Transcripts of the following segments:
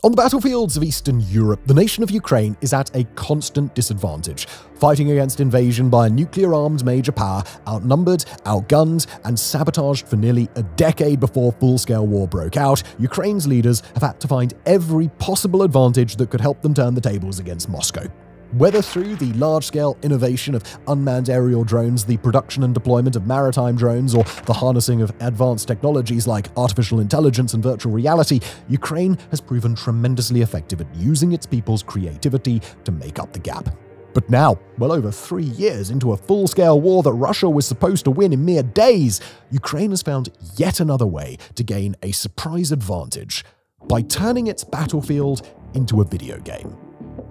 On the battlefields of Eastern Europe, the nation of Ukraine is at a constant disadvantage, fighting against invasion by a nuclear-armed major power, outnumbered, outgunned, and sabotaged for nearly a decade before full-scale war broke out. Ukraine's leaders have had to find every possible advantage that could help them turn the tables against Moscow. Whether through the large-scale innovation of unmanned aerial drones, the production and deployment of maritime drones, or the harnessing of advanced technologies like artificial intelligence and virtual reality, Ukraine has proven tremendously effective at using its people's creativity to make up the gap. But now, well over 3 years into a full-scale war that Russia was supposed to win in mere days, Ukraine has found yet another way to gain a surprise advantage by turning its battlefield into a video game.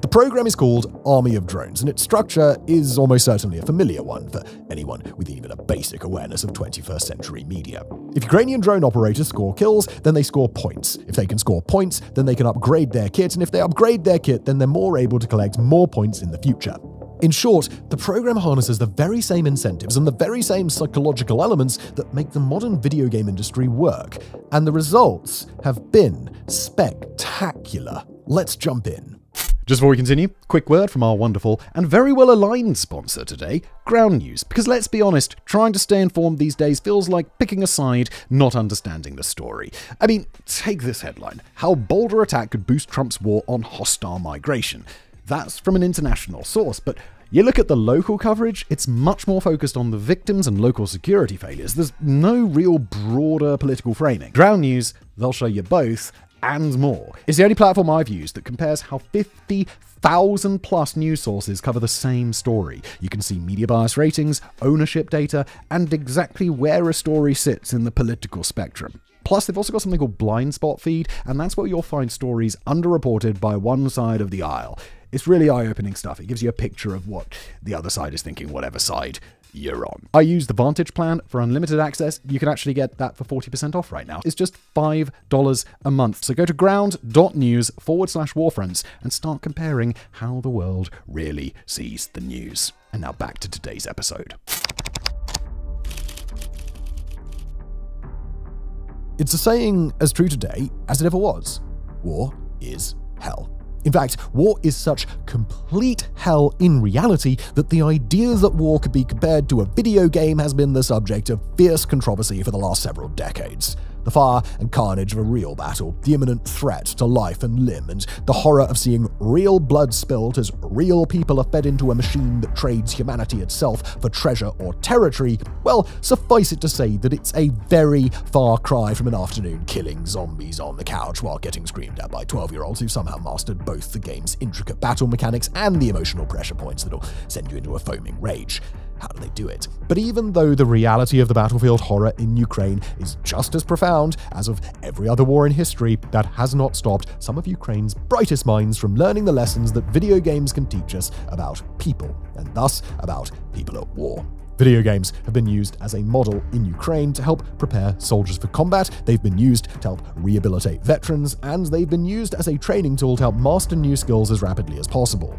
The program is called Army of Drones, and its structure is almost certainly a familiar one for anyone with even a basic awareness of 21st century media. If Ukrainian drone operators score kills, then they score points. If they can score points, then they can upgrade their kit, and if they upgrade their kit, then they're more able to collect more points in the future. In short, the program harnesses the very same incentives and the very same psychological elements that make the modern video game industry work, and the results have been spectacular. Let's jump in. Just before we continue, quick word from our wonderful and very well aligned sponsor today, Ground News. Because let's be honest, trying to stay informed these days feels like picking a side, not understanding the story. I mean, take this headline: How Boulder Attack Could Boost Trump's War on Hostile Migration. That's from an international source, but you look at the local coverage, it's much more focused on the victims and local security failures. There's no real broader political framing. Ground News, they'll show you both and more. It's the only platform I've used that compares how 50,000 plus news sources cover the same story. You can see media bias ratings, ownership data, and exactly where a story sits in the political spectrum. Plus, they've also got something called blind spot feed, and that's where you'll find stories underreported by one side of the aisle. It's really eye-opening stuff. It gives you a picture of what the other side is thinking, whatever side you're on. I use the Vantage plan for unlimited access. You can actually get that for 40% off right now. It's just $5 a month. So go to ground.news/warfronts and start comparing how the world really sees the news. And now back to today's episode. It's a saying as true today as it ever was. War is hell. In fact, war is such complete hell in reality that the idea that war could be compared to a video game has been the subject of fierce controversy for the last several decades. The fire and carnage of a real battle, the imminent threat to life and limb, and the horror of seeing real blood spilt as real people are fed into a machine that trades humanity itself for treasure or territory, well, suffice it to say that it's a very far cry from an afternoon killing zombies on the couch while getting screamed at by 12-year-olds who somehow mastered both the game's intricate battle mechanics and the emotional pressure points that'll send you into a foaming rage. How do they do it? But even though the reality of the battlefield horror in Ukraine is just as profound as of every other war in history, that has not stopped some of Ukraine's brightest minds from learning the lessons that video games can teach us about people, and thus about people at war. Video games have been used as a model in Ukraine to help prepare soldiers for combat, they've been used to help rehabilitate veterans, and they've been used as a training tool to help master new skills as rapidly as possible.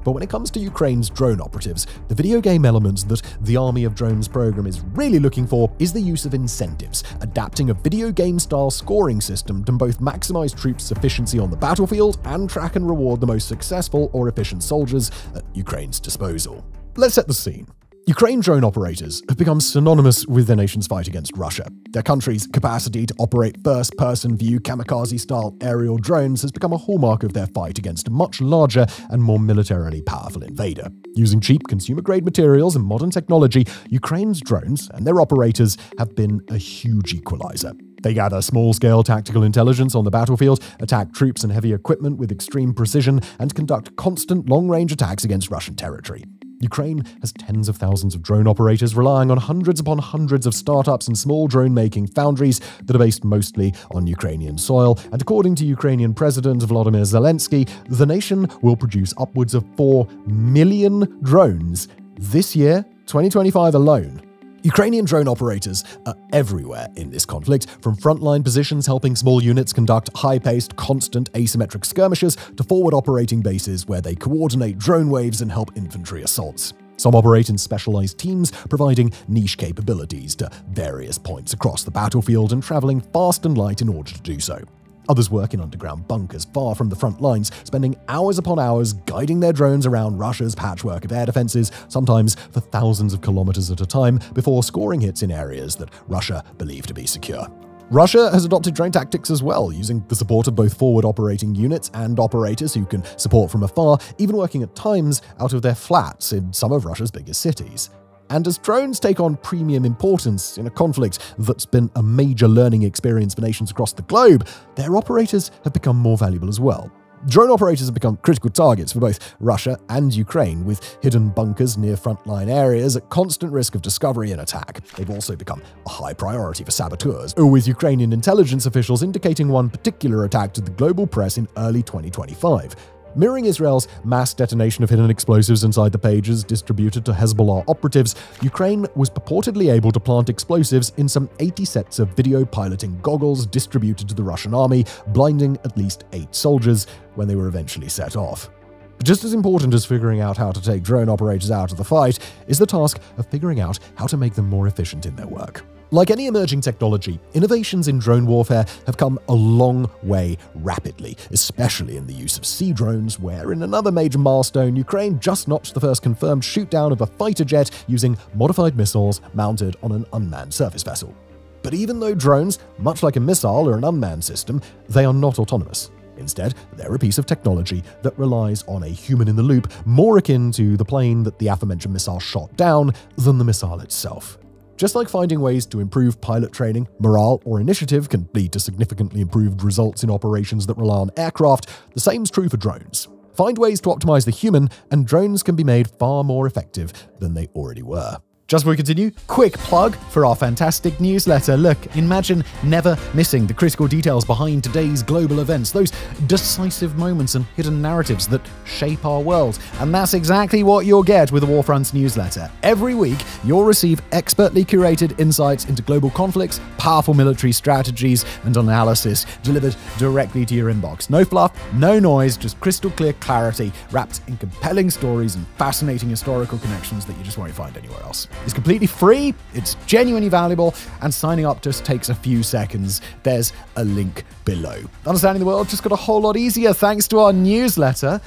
But when it comes to Ukraine's drone operatives, the video game elements that the Army of Drones program is really looking for is the use of incentives, adapting a video game-style scoring system to both maximize troops' efficiency on the battlefield and track and reward the most successful or efficient soldiers at Ukraine's disposal. Let's set the scene. Ukraine drone operators have become synonymous with their nation's fight against Russia. Their country's capacity to operate first-person view kamikaze-style aerial drones has become a hallmark of their fight against a much larger and more militarily powerful invader. Using cheap consumer-grade materials and modern technology, Ukraine's drones and their operators have been a huge equalizer. They gather small-scale tactical intelligence on the battlefield, attack troops and heavy equipment with extreme precision, and conduct constant long-range attacks against Russian territory. Ukraine has tens of thousands of drone operators relying on hundreds upon hundreds of startups and small drone-making foundries that are based mostly on Ukrainian soil, and according to Ukrainian President Volodymyr Zelensky, the nation will produce upwards of 4 million drones this year, 2025 alone. Ukrainian drone operators are everywhere in this conflict, from frontline positions helping small units conduct high-paced, constant asymmetric skirmishes to forward operating bases where they coordinate drone waves and help infantry assaults. Some operate in specialized teams, providing niche capabilities to various points across the battlefield and traveling fast and light in order to do so. Others work in underground bunkers far from the front lines, spending hours upon hours guiding their drones around Russia's patchwork of air defenses, sometimes for thousands of kilometers at a time, before scoring hits in areas that Russia believed to be secure. Russia has adopted drone tactics as well, using the support of both forward operating units and operators who can support from afar, even working at times out of their flats in some of Russia's biggest cities. And as drones take on premium importance in a conflict that's been a major learning experience for nations across the globe, their operators have become more valuable as well. Drone operators have become critical targets for both Russia and Ukraine, with hidden bunkers near frontline areas at constant risk of discovery and attack. They've also become a high priority for saboteurs, with Ukrainian intelligence officials indicating one particular attack to the global press in early 2025. Mirroring Israel's mass detonation of hidden explosives inside the pages distributed to Hezbollah operatives, Ukraine was purportedly able to plant explosives in some 80 sets of video piloting goggles distributed to the Russian army, blinding at least 8 soldiers when they were eventually set off. But just as important as figuring out how to take drone operators out of the fight is the task of figuring out how to make them more efficient in their work. Like any emerging technology, innovations in drone warfare have come a long way rapidly, especially in the use of sea drones, where in another major milestone, Ukraine just notched the first confirmed shoot-down of a fighter jet using modified missiles mounted on an unmanned surface vessel. But even though drones, much like a missile or an unmanned system, they are not autonomous. Instead, they're a piece of technology that relies on a human in the loop, more akin to the plane that the aforementioned missile shot down than the missile itself. Just like finding ways to improve pilot training, morale, or initiative can lead to significantly improved results in operations that rely on aircraft, the same's true for drones. Find ways to optimize the human, and drones can be made far more effective than they already were. Just before we continue, quick plug for our fantastic newsletter. Look, imagine never missing the critical details behind today's global events, those decisive moments and hidden narratives that shape our world. And that's exactly what you'll get with the WarFronts newsletter. Every week, you'll receive expertly curated insights into global conflicts, powerful military strategies, and analysis delivered directly to your inbox. No fluff, no noise, just crystal clear clarity, wrapped in compelling stories and fascinating historical connections that you just won't find anywhere else. It's completely free, it's genuinely valuable, and signing up just takes a few seconds. There's a link below. Understanding the world just got a whole lot easier thanks to our newsletter.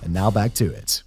And now back to it.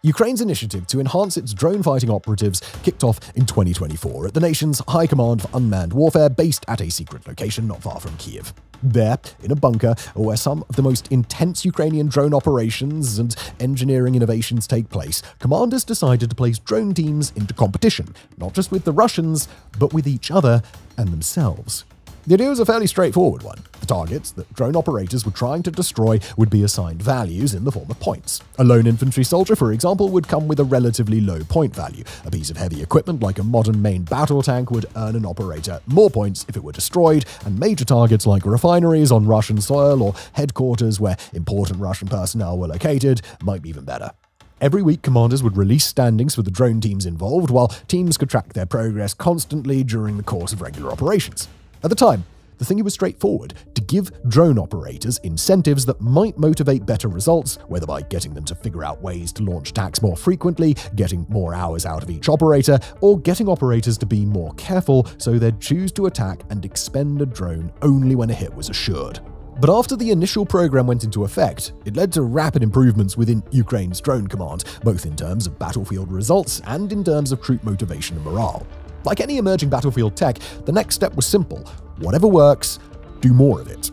Ukraine's initiative to enhance its drone fighting operatives kicked off in 2024 at the nation's High Command for Unmanned Warfare, based at a secret location not far from Kyiv. There, in a bunker where some of the most intense Ukrainian drone operations and engineering innovations take place, commanders decided to place drone teams into competition, not just with the Russians, but with each other and themselves. The idea was a fairly straightforward one. The targets that drone operators were trying to destroy would be assigned values in the form of points. A lone infantry soldier, for example, would come with a relatively low point value. A piece of heavy equipment like a modern main battle tank would earn an operator more points if it were destroyed, and major targets like refineries on Russian soil or headquarters where important Russian personnel were located might be even better. Every week, commanders would release standings for the drone teams involved, while teams could track their progress constantly during the course of regular operations. At the time, the thinking was straightforward: to give drone operators incentives that might motivate better results, whether by getting them to figure out ways to launch attacks more frequently, getting more hours out of each operator, or getting operators to be more careful so they'd choose to attack and expend a drone only when a hit was assured. But after the initial program went into effect, it led to rapid improvements within Ukraine's drone command, both in terms of battlefield results and in terms of troop motivation and morale. Like any emerging battlefield tech, the next step was simple: whatever works, do more of it.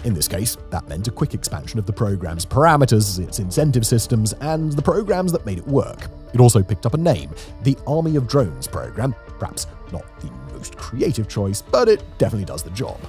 In this case, that meant a quick expansion of the program's parameters, its incentive systems, and the programs that made it work. It also picked up a name: the Army of Drones program. Perhaps not the most creative choice, but it definitely does the job.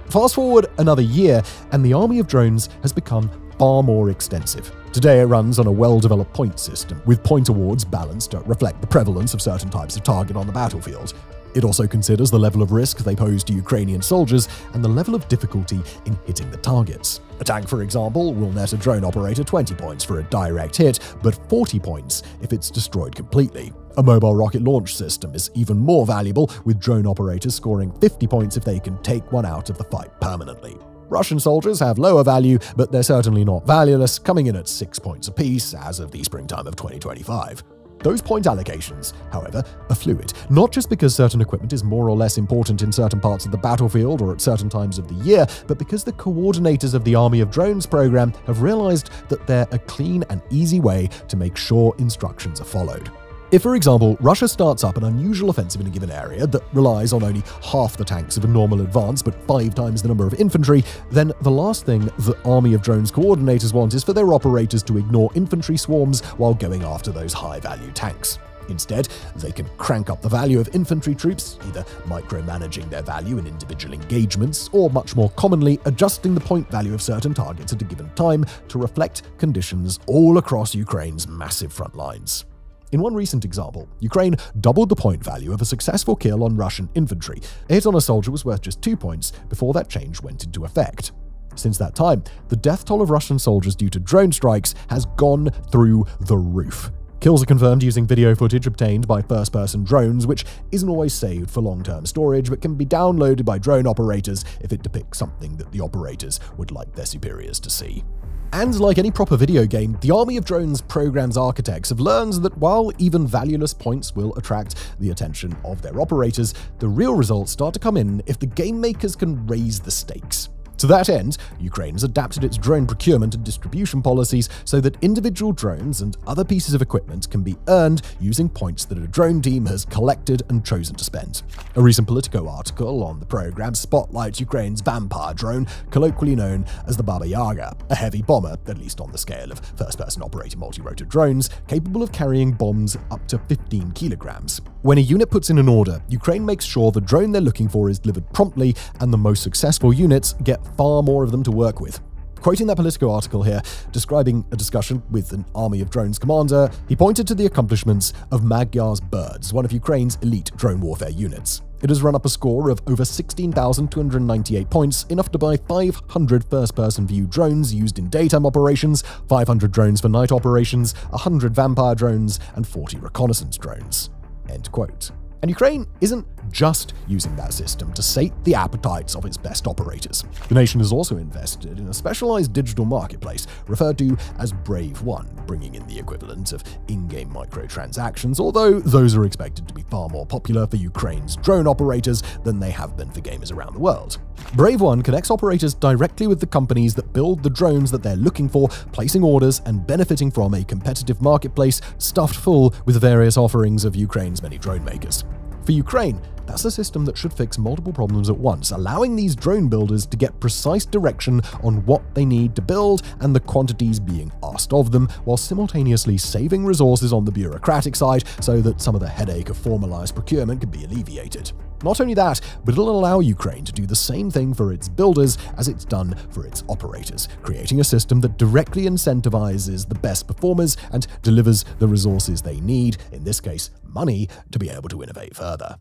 Fast forward another year, and the Army of Drones has become far more extensive. Today it runs on a well-developed point system, with point awards balanced to reflect the prevalence of certain types of target on the battlefield. It also considers the level of risk they pose to Ukrainian soldiers and the level of difficulty in hitting the targets. A tank, for example, will net a drone operator 20 points for a direct hit, but 40 points if it's destroyed completely. A mobile rocket launch system is even more valuable, with drone operators scoring 50 points if they can take one out of the fight permanently. Russian soldiers have lower value, but they're certainly not valueless, coming in at 6 points apiece as of the springtime of 2025. Those point allocations, however, are fluid, not just because certain equipment is more or less important in certain parts of the battlefield or at certain times of the year, but because the coordinators of the Army of Drones program have realized that they're a clean and easy way to make sure instructions are followed. If, for example, Russia starts up an unusual offensive in a given area that relies on only half the tanks of a normal advance but 5 times the number of infantry, then the last thing the Army of Drones coordinators want is for their operators to ignore infantry swarms while going after those high-value tanks. Instead, they can crank up the value of infantry troops, either micromanaging their value in individual engagements, or much more commonly, adjusting the point value of certain targets at a given time to reflect conditions all across Ukraine's massive front lines. In one recent example, Ukraine doubled the point value of a successful kill on Russian infantry. A hit on a soldier was worth just 2 points before that change went into effect. Since that time, the death toll of Russian soldiers due to drone strikes has gone through the roof. Kills are confirmed using video footage obtained by first-person drones, which isn't always saved for long-term storage, but can be downloaded by drone operators if it depicts something that the operators would like their superiors to see. And like any proper video game, the Army of Drones program's architects have learned that while even valueless points will attract the attention of their operators, the real results start to come in if the game makers can raise the stakes. To that end, Ukraine has adapted its drone procurement and distribution policies so that individual drones and other pieces of equipment can be earned using points that a drone team has collected and chosen to spend. A recent Politico article on the program spotlights Ukraine's vampire drone, colloquially known as the Baba Yaga, a heavy bomber, at least on the scale of first-person operated multi-rotor drones, capable of carrying bombs up to 15 kilograms. When a unit puts in an order, Ukraine makes sure the drone they're looking for is delivered promptly, and the most successful units get far more of them to work with. Quoting that Politico article here, describing a discussion with an Army of Drones commander, he pointed to the accomplishments of Magyar's Birds, one of Ukraine's elite drone warfare units. It has run up a score of over 16,298 points, enough to buy 500 first-person view drones used in daytime operations, 500 drones for night operations, 100 vampire drones, and 40 reconnaissance drones. End quote. And Ukraine isn't just using that system to sate the appetites of its best operators. The nation has also invested in a specialized digital marketplace referred to as Brave One, bringing in the equivalent of in-game microtransactions, although those are expected to be far more popular for Ukraine's drone operators than they have been for gamers around the world. Brave One connects operators directly with the companies that build the drones that they're looking for, placing orders and benefiting from a competitive marketplace stuffed full with various offerings of Ukraine's many drone makers. For Ukraine, that's a system that should fix multiple problems at once, allowing these drone builders to get precise direction on what they need to build and the quantities being asked of them, while simultaneously saving resources on the bureaucratic side so that some of the headache of formalized procurement can be alleviated. Not only that, but it'll allow Ukraine to do the same thing for its builders as it's done for its operators, creating a system that directly incentivizes the best performers and delivers the resources they need, in this case, money, to be able to innovate further.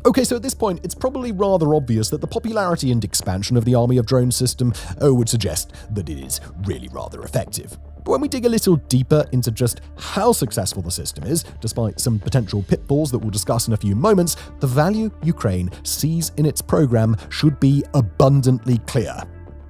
Okay, so at this point, it's probably rather obvious that the popularity and expansion of the Army of Drones system would suggest that it is really rather effective. But when we dig a little deeper into just how successful the system is, despite some potential pitfalls that we'll discuss in a few moments, the value Ukraine sees in its program should be abundantly clear.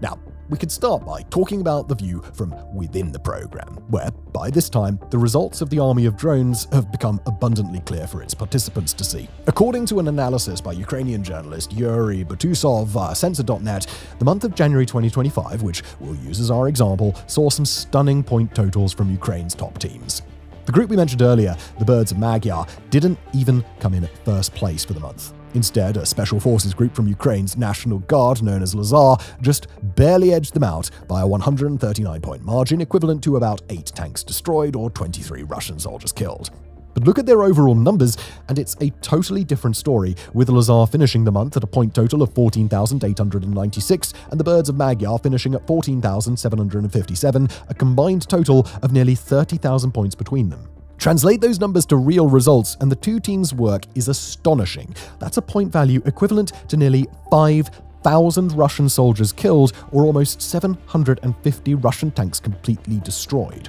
Now, we could start by talking about the view from within the program, where, by this time, the results of the Army of Drones have become abundantly clear for its participants to see. According to an analysis by Ukrainian journalist Yuri Butusov via Sensor.net, the month of January 2025, which we'll use as our example, saw some stunning point totals from Ukraine's top teams. The group we mentioned earlier, the Birds of Magyar, didn't even come in at first place for the month. Instead, a special forces group from Ukraine's National Guard, known as Lazar, just barely edged them out by a 139-point margin, equivalent to about 8 tanks destroyed or 23 Russian soldiers killed. But look at their overall numbers, and it's a totally different story, with Lazar finishing the month at a point total of 14,896, and the Birds of Magyar finishing at 14,757, a combined total of nearly 30,000 points between them. Translate those numbers to real results, and the two teams' work is astonishing. That's a point value equivalent to nearly 5,000 Russian soldiers killed, or almost 750 Russian tanks completely destroyed.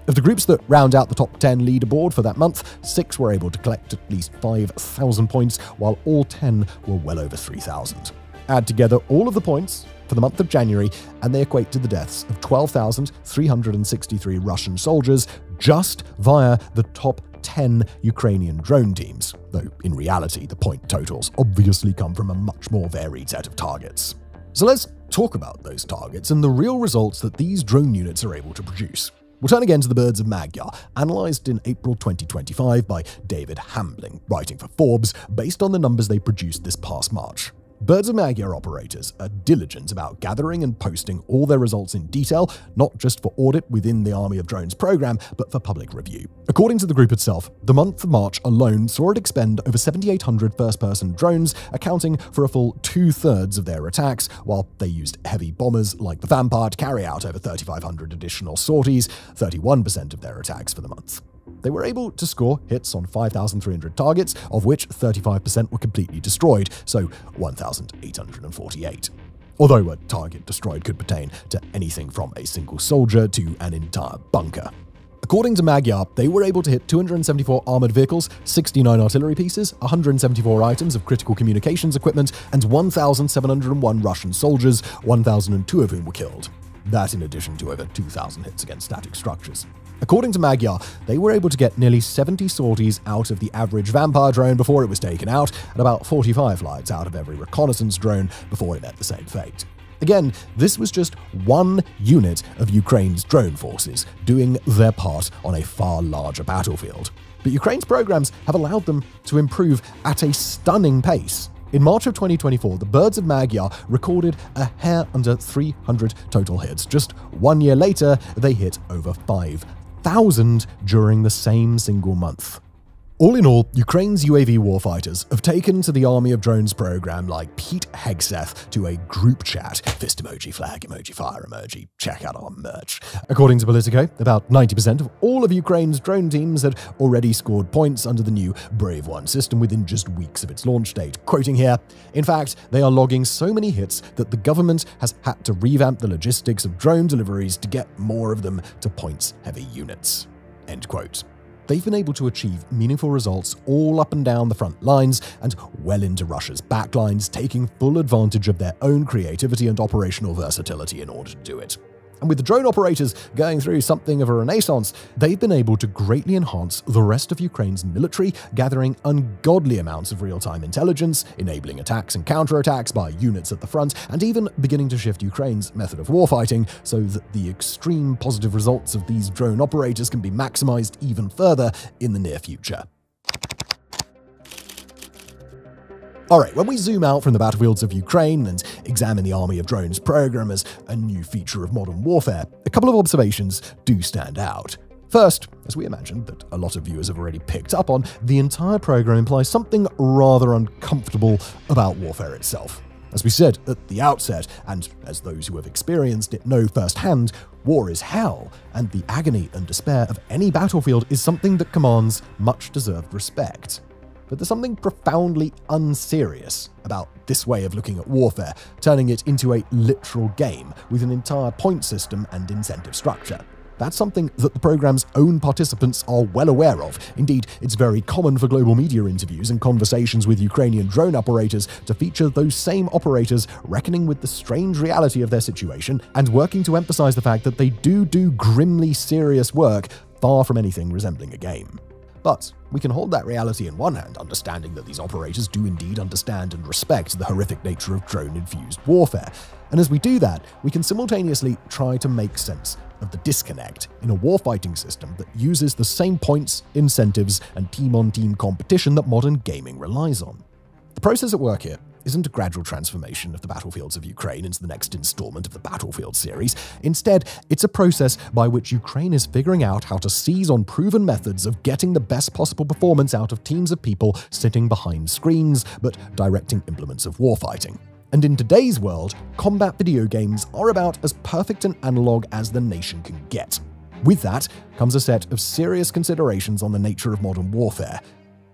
Of the groups that round out the top 10 leaderboard for that month, 6 were able to collect at least 5,000 points, while all 10 were well over 3,000. Add together all of the points, for the month of January, and they equate to the deaths of 12,363 Russian soldiers just via the top 10 Ukrainian drone teams, though in reality the point totals obviously come from a much more varied set of targets. So let's talk about those targets and the real results that these drone units are able to produce. We'll turn again to the birds of Magyar, analysed in April 2025 by David Hambling, writing for Forbes, based on the numbers they produced this past March. Birds of Magyar operators are diligent about gathering and posting all their results in detail, not just for audit within the Army of Drones program, but for public review. According to the group itself, the month of March alone saw it expend over 7,800 first-person drones, accounting for a full 2/3 of their attacks, while they used heavy bombers like the Vampire to carry out over 3,500 additional sorties, 31% of their attacks for the month. They were able to score hits on 5,300 targets, of which 35% were completely destroyed, so 1,848. Although a target destroyed could pertain to anything from a single soldier to an entire bunker. According to Magyar, they were able to hit 274 armoured vehicles, 69 artillery pieces, 174 items of critical communications equipment, and 1,701 Russian soldiers, 1,002 of whom were killed. That in addition to over 2,000 hits against static structures. According to Magyar, they were able to get nearly 70 sorties out of the average Vampire drone before it was taken out, and about 45 flights out of every reconnaissance drone before it met the same fate. Again, this was just one unit of Ukraine's drone forces doing their part on a far larger battlefield. But Ukraine's programs have allowed them to improve at a stunning pace. In March of 2024, the birds of Magyar recorded a hair under 300 total hits. Just 1 year later, they hit over 5,000 during the same single month. All in all, Ukraine's UAV warfighters have taken to the Army of Drones program like Pete Hegseth to a group chat. Fist emoji, flag emoji, fire emoji. Check out our merch. According to Politico, about 90% of all of Ukraine's drone teams had already scored points under the new Brave One system within just weeks of its launch date. Quoting here, "In fact, they are logging so many hits that the government has had to revamp the logistics of drone deliveries to get more of them to points-heavy units." End quote. They've been able to achieve meaningful results all up and down the front lines and well into Russia's backlines, taking full advantage of their own creativity and operational versatility in order to do it. And with the drone operators going through something of a renaissance, they've been able to greatly enhance the rest of Ukraine's military, gathering ungodly amounts of real-time intelligence, enabling attacks and counterattacks by units at the front, and even beginning to shift Ukraine's method of warfighting so that the extreme positive results of these drone operators can be maximized even further in the near future. Alright, when we zoom out from the battlefields of Ukraine and examine the Army of Drones program as a new feature of modern warfare, a couple of observations do stand out. First, as we imagined that a lot of viewers have already picked up on, the entire program implies something rather uncomfortable about warfare itself. As we said at the outset, and as those who have experienced it know firsthand, war is hell, and the agony and despair of any battlefield is something that commands much-deserved respect. But there's something profoundly unserious about this way of looking at warfare, turning it into a literal game with an entire point system and incentive structure. That's something that the program's own participants are well aware of. Indeed, it's very common for global media interviews and conversations with Ukrainian drone operators to feature those same operators reckoning with the strange reality of their situation and working to emphasize the fact that they do grimly serious work far from anything resembling a game. But we can hold that reality in one hand, understanding that these operators do indeed understand and respect the horrific nature of drone-infused warfare. And as we do that, we can simultaneously try to make sense of the disconnect in a warfighting system that uses the same points, incentives, and team-on-team competition that modern gaming relies on. The process at work here isn't a gradual transformation of the battlefields of Ukraine into the next installment of the Battlefield series. Instead, it's a process by which Ukraine is figuring out how to seize on proven methods of getting the best possible performance out of teams of people sitting behind screens, but directing implements of warfighting. And in today's world, combat video games are about as perfect an analog as the nation can get. With that comes a set of serious considerations on the nature of modern warfare.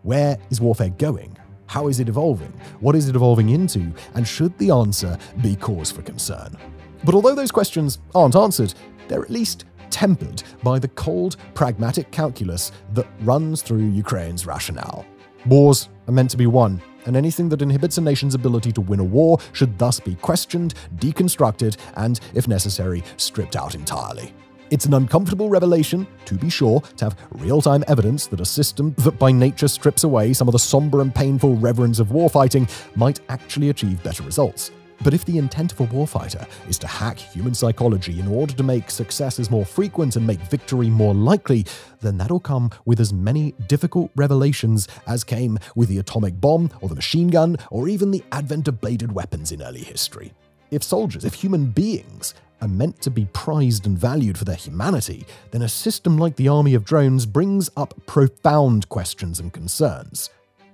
Where is warfare going? How is it evolving? What is it evolving into? And should the answer be cause for concern? But although those questions aren't answered, they're at least tempered by the cold, pragmatic calculus that runs through Ukraine's rationale. Wars are meant to be won, and anything that inhibits a nation's ability to win a war should thus be questioned, deconstructed, and, if necessary, stripped out entirely. It's an uncomfortable revelation, to be sure, to have real-time evidence that a system that by nature strips away some of the somber and painful reverence of warfighting might actually achieve better results. But if the intent of a warfighter is to hack human psychology in order to make successes more frequent and make victory more likely, then that'll come with as many difficult revelations as came with the atomic bomb or the machine gun or even the advent of bladed weapons in early history. If soldiers, if human beings, are meant to be prized and valued for their humanity, then a system like the army of drones brings up profound questions and concerns.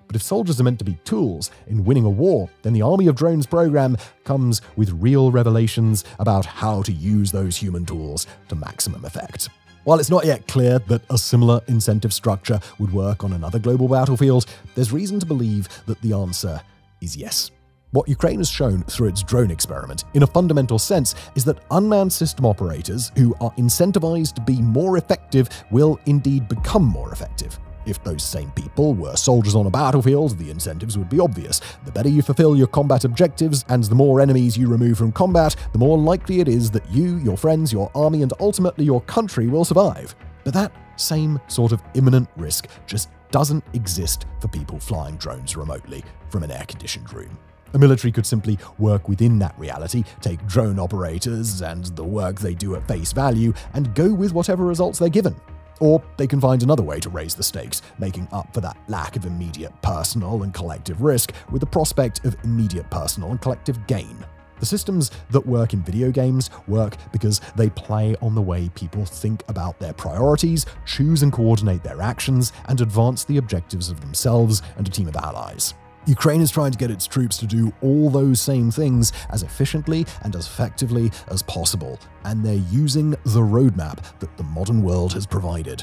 But if soldiers are meant to be tools in winning a war, then the Army of Drones program comes with real revelations about how to use those human tools to maximum effect. While it's not yet clear that a similar incentive structure would work on another global battlefield, there's reason to believe that the answer is yes. What Ukraine has shown through its drone experiment, in a fundamental sense, is that unmanned system operators who are incentivized to be more effective will indeed become more effective. If those same people were soldiers on a battlefield, the incentives would be obvious. The better you fulfill your combat objectives, and the more enemies you remove from combat, the more likely it is that you, your friends, your army, and ultimately your country will survive. But that same sort of imminent risk just doesn't exist for people flying drones remotely from an air-conditioned room. A military could simply work within that reality, take drone operators and the work they do at face value, and go with whatever results they're given. Or they can find another way to raise the stakes, making up for that lack of immediate personal and collective risk with the prospect of immediate personal and collective gain. The systems that work in video games work because they play on the way people think about their priorities, choose and coordinate their actions, and advance the objectives of themselves and a team of allies. Ukraine is trying to get its troops to do all those same things as efficiently and as effectively as possible, and they're using the roadmap that the modern world has provided.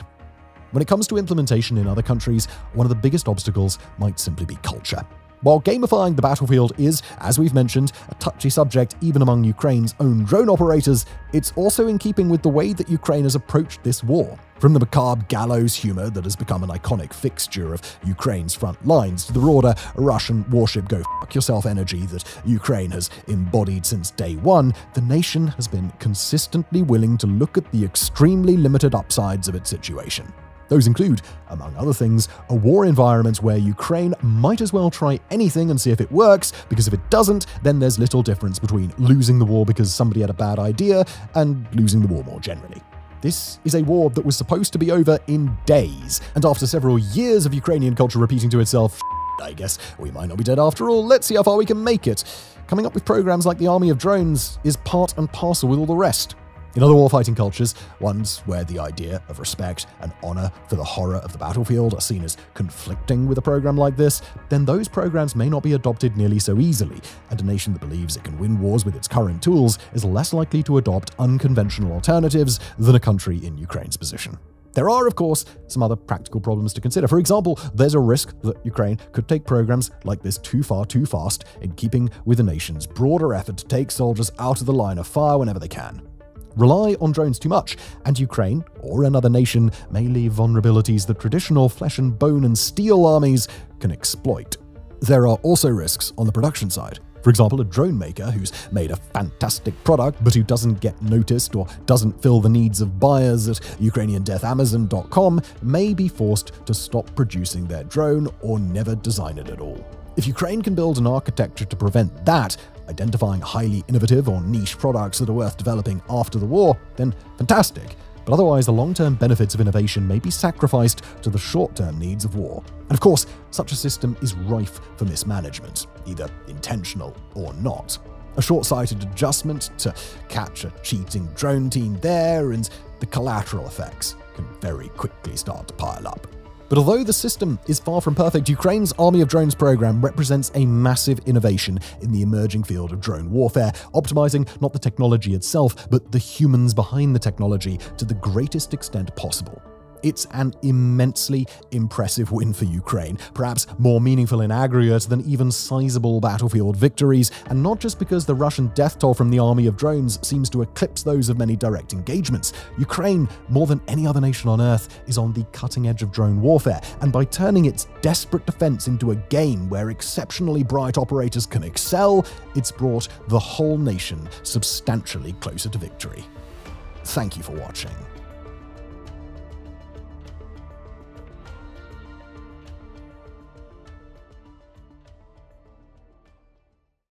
When it comes to implementation in other countries, one of the biggest obstacles might simply be culture. While gamifying the battlefield is, as we've mentioned, a touchy subject even among Ukraine's own drone operators, it's also in keeping with the way that Ukraine has approached this war. From the macabre gallows humor that has become an iconic fixture of Ukraine's front lines to the broader Russian warship go fuck yourself energy that Ukraine has embodied since day one, the nation has been consistently willing to look at the extremely limited upsides of its situation. Those include, among other things, a war environment where Ukraine might as well try anything and see if it works, because if it doesn't, then there's little difference between losing the war because somebody had a bad idea and losing the war more generally. This is a war that was supposed to be over in days, and after several years of Ukrainian culture repeating to itself, I guess we might not be dead after all, let's see how far we can make it, coming up with programs like the Army of Drones is part and parcel with all the rest. In other warfighting cultures, ones where the idea of respect and honor for the horror of the battlefield are seen as conflicting with a program like this, then those programs may not be adopted nearly so easily, and a nation that believes it can win wars with its current tools is less likely to adopt unconventional alternatives than a country in Ukraine's position. There are, of course, some other practical problems to consider. For example, there's a risk that Ukraine could take programs like this too far too fast in keeping with the nation's broader effort to take soldiers out of the line of fire whenever they can. Rely on drones too much, and Ukraine, or another nation, may leave vulnerabilities that traditional flesh and bone and steel armies can exploit. There are also risks on the production side. For example, a drone maker who's made a fantastic product but who doesn't get noticed or doesn't fill the needs of buyers at UkrainianDeathAmazon.com may be forced to stop producing their drone or never design it at all. If Ukraine can build an architecture to prevent that, identifying highly innovative or niche products that are worth developing after the war, then fantastic. But otherwise, the long-term benefits of innovation may be sacrificed to the short-term needs of war. And of course, such a system is rife for mismanagement, either intentional or not. A short-sighted adjustment to catch a cheating drone team there, and the collateral effects can very quickly start to pile up. But although the system is far from perfect, Ukraine's Army of Drones program represents a massive innovation in the emerging field of drone warfare, optimizing not the technology itself, but the humans behind the technology to the greatest extent possible. It's an immensely impressive win for Ukraine, perhaps more meaningful in aggregate than even sizable battlefield victories, and not just because the Russian death toll from the army of drones seems to eclipse those of many direct engagements. Ukraine, more than any other nation on Earth, is on the cutting edge of drone warfare, and by turning its desperate defense into a game where exceptionally bright operators can excel, it's brought the whole nation substantially closer to victory. Thank you for watching.